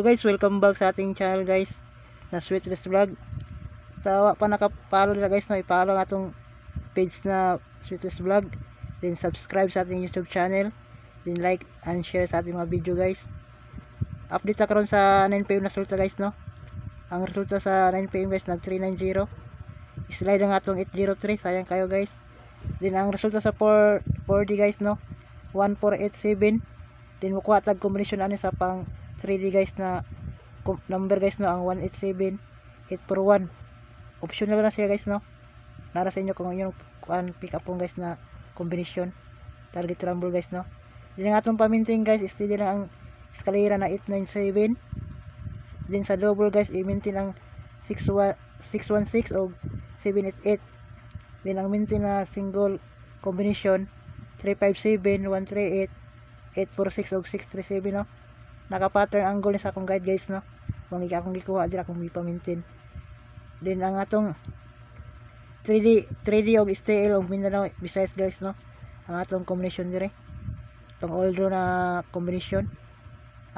Hello guys, welcome back sa ating channel guys na Sweetless Vlog. Sa pa nakapalo na guys, no, ipalo nga itong page na Sweetless Vlog. Then subscribe sa ating YouTube channel. Then like and share sa ating mga video guys. Update na karon sa 9pm na resulta guys, no. Ang resulta sa 9pm guys nag 390. Slide nga itong 803, sayang kayo guys. Then ang resulta sa 4D guys, no, 1487. Then mukuha tag combination ani sa pang 3D guys na number guys, no, ang 187 841. Optional na siya guys, no. Nara sa inyo kung yung pick up guys na combination target rumble guys, no. Then ang atong paminting guys, steady lang ang eskalera na 897. Then sa double guys, i-maintain ang 616 o 788. Then ang maintain na single combination 357 138 846 o 637, no. Naka pattern angle sa akong guide guys, no. Kung akong gikuha dira akong ipamintin. Then ang atong 3D og STL og Mindanao Visayas guys, no. Ang atong combination dire. Tong oldro na combination.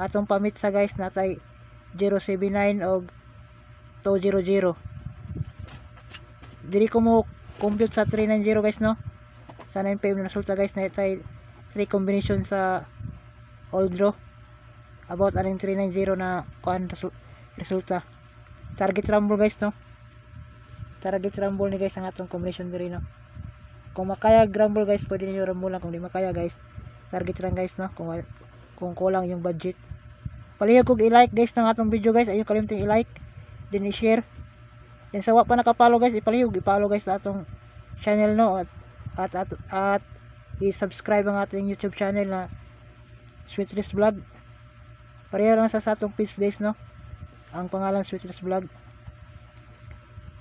Atong pamit sa guys natay 079 og 200. Diri ko mo compute sa 390 guys, no. Sa 9pm na resulta guys natay 3 combination sa oldro. About aning 390 na kuan resulta. Target rumble guys, no. Target rumble ni guys ang atong combination diri, no. Kung makaya rumble guys, pwede niyo rumble lang. Kung di makaya guys, target lang guys, no. Kung kulang yung budget. Palihog kog i-like guys ng atong video guys. Ayun kalimutan i-like, then i-share. Then sa wa pa nakapalo guys, ipalihog i-follow guys sa atong channel, no. At i-subscribe ang ating YouTube channel na Sweetless Vlog. Pareho lang sa atong page guys, no. Ang pangalan Sweetless Vlog.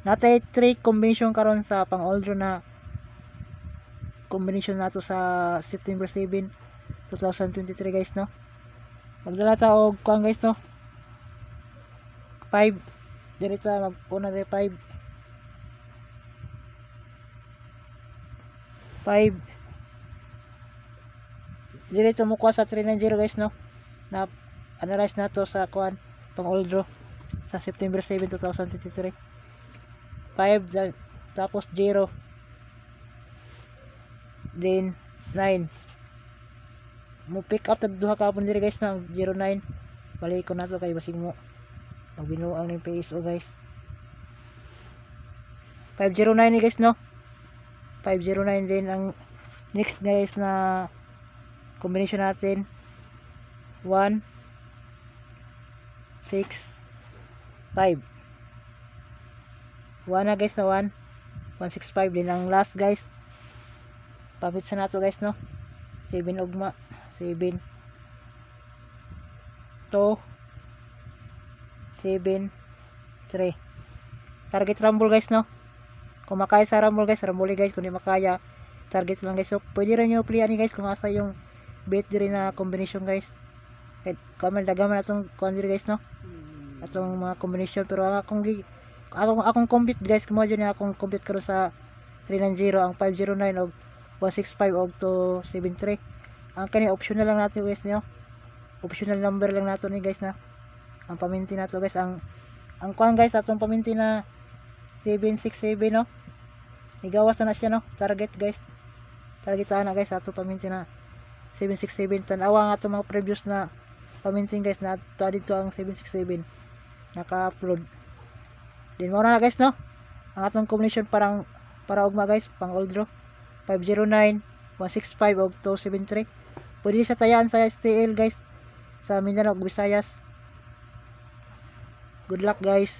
Natay 3 combination karon sa pang oldro na combination nato sa September 7 2023 guys, no. Magdala ta og kuan guys, no. 5 direta magpuna de 5 direta mo kuha sa 390 guys, no. Na analyze nato sa kuan pang oldro sa September 7 2023. 5 tapos 0 then 9 mo pick up tag duha ka hapon diri guys na 09. Balik ko nato kay basig mo magbinuang ning PSO guys. 509 ni guys, no. 509 din ang next guys na combination natin 1 6 5 1 na guys na 1 165 din ang last guys. Pabit sa nato guys, no. 7 ugma 7 2 7 3 target rumble guys, no. Kung makaya sa rumble guys, rumble guys. Kung di makaya, target lang guys. So pwede rin nyo play ani guys kung asa yung bet diri na combination guys. Kamel dagaman atong kuan diri guys, no. Atong mga combination, pero akong compute guys, mo dyan akong compute karon sa 390 ang 509 og 165 og 273. Ang kani optional lang natin guys, no. Optional number lang nato ni guys, na ang paminti nato guys. Ang kuan guys atong paminti na 767, no. Igawas na siya, no. Target guys, target sana guys ato paminti na 767. Tanawa nga ato mga previous na paminting guys na dito ang 767 naka-upload. Din mo na guys, no. Ang atong combination para ugma guys pang oldro 509 165 og 273. Pwede sa tayaan sa STL guys sa Mindanao ug Visayas. Good luck guys.